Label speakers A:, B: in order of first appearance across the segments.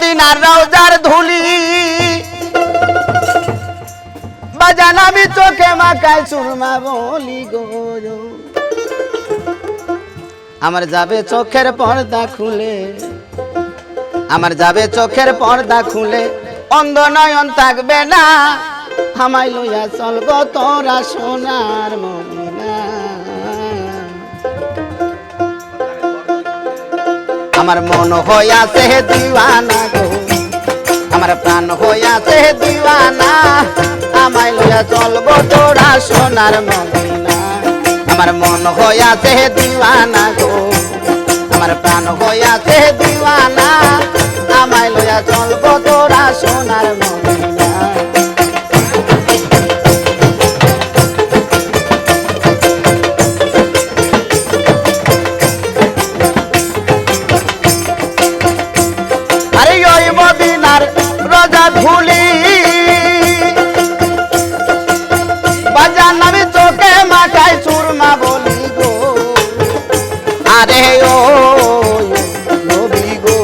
A: মদিনার রওজার ধুলি বাজান আমি চোখে মাখায় সুরমা বলি গো আমার যাবে চোখের পর্দা খুলে আমার যাবে চোখের পর্দা খুলে অন্ধ নয়ন থাকবে না আমায় লইয়া চলবো তোরা সোনার মদিনা আমার মন হইয়াছে দিওয়ানা গো আমার প্রাণ হইয়াছে দিওয়ানা আমায় লইয়া চলবো তোরা সোনার মদিনা আমার মন হইয়াছে দিওয়ানা গো আমার প্রাণ হইয়াছে দিওয়ানা আমায় লইয়া চলবো তোরা সোনার মদিনা আরে ওই মদিনার রোজা ধুলি বাজান আমি চোখে মাখায় সুরমা বলি গো আরে ও নবী গো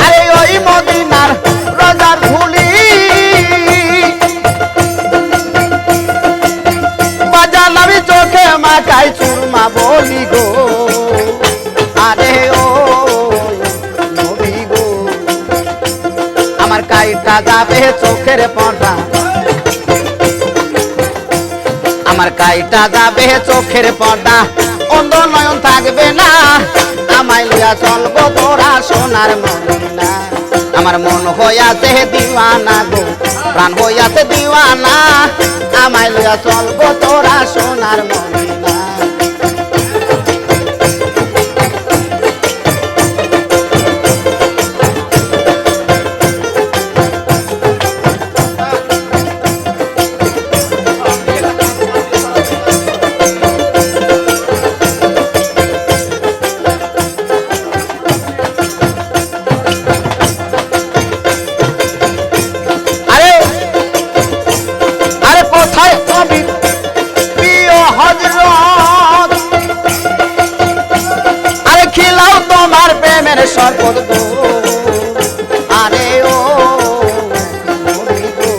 A: আরে ওই মদিনার রোজার ধুলি বাজান আমি চোখে মাখায় সুরমা বলি গো আরে ও নবী গো আমার কাইটা যাবে চোখের পর্দা আমার কাইটা যাবে চোখের পর্দা অন্ধ নয়ন থাকবে না আমায় লইয়া চলবো তোরা সোনার মদিনা আমার মন হইয়াছে দিওয়ানা গো প্রাণ হইয়াছে দিওয়ানা আমায় লইয়া চলবো তোরা সোনার মদিনা শরবত গো আরে ও নবী গো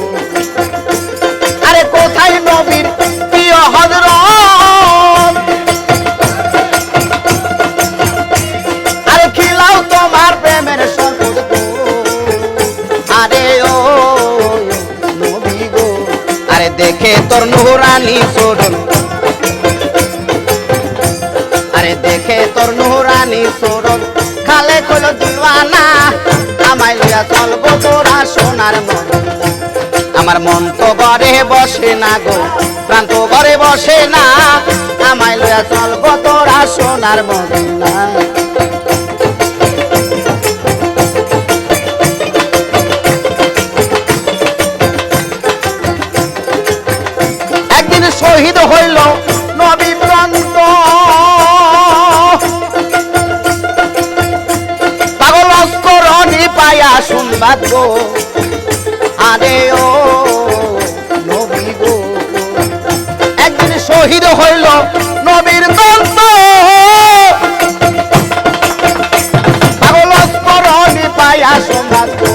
A: আরে কোথায় নবীর প্রিয় হযরত আরে খিলাও তোমার প্রেমের শরবত গো আরে ও নবী গো আরে দেখে তোর নুরানি চরণ আরে দেখে তোর নুরানি চরণ খালে কইলো দিওয়ানা আমায় লইয়া চলবো তোরা সোনার মদিনা আমার মন তো ঘরে বসে না গো প্রাণ তো ঘরে বসে না আমায় লইয়া চলবো তোরা সোনার মদিনা একদিন শহীদ হইল নবী প্রান্ত পায়া সংবাদ গো আরে ও নবী গো একদিন শহীদ হইল নবীর দন্ত পাগল করণি পায়া সংবাদ গো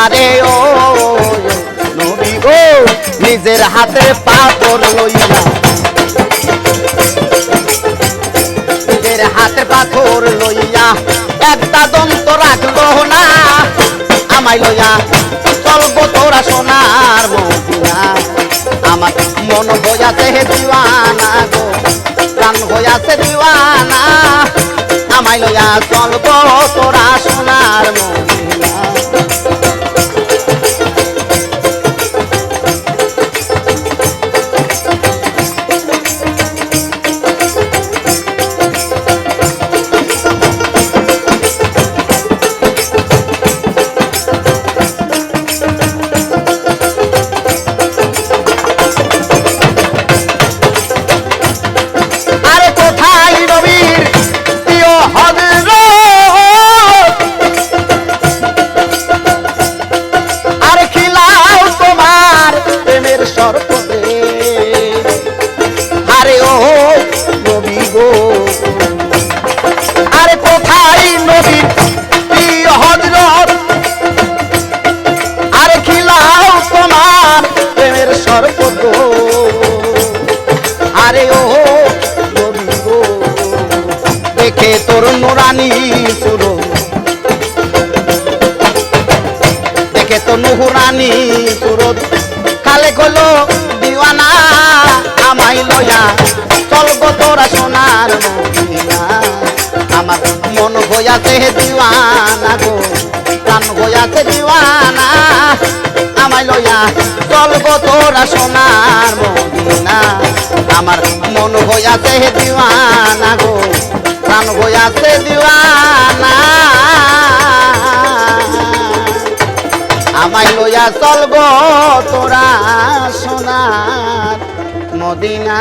A: আরে ও নবী গো নিজের হাতে পাথর লইয়া নিজের হাতে পাথর লইয়া একটা দন্ত রাখলো না আমায় লইয়া চলবো তোরা সোনার মদিনা আমার মন হইয়াছে দিওয়ানা গো প্রাণ হইয়াছে দিওয়ানা আমায় লইয়া চলবো তোরা সোনার মদিনা দেখে তোর নুরানি সুরত, দেখে তো নুরানি সুরত, কালে গলো দিওয়ানা আমায় লয়া চলবো তোরা সোনার মদিনা। আমার মন হইয়াছে দিওয়ানা গো, প্রাণ হইয়াছে দিওয়ানা, আমায় লয়া চলবো তোরা সোনার মদিনা। আমার মন হইয়াছে দিওয়ানা গো, প্রাণ হইয়াছে দিওয়ানা, আমায় লইয়া চলবো তোরা সোনার মদিনা।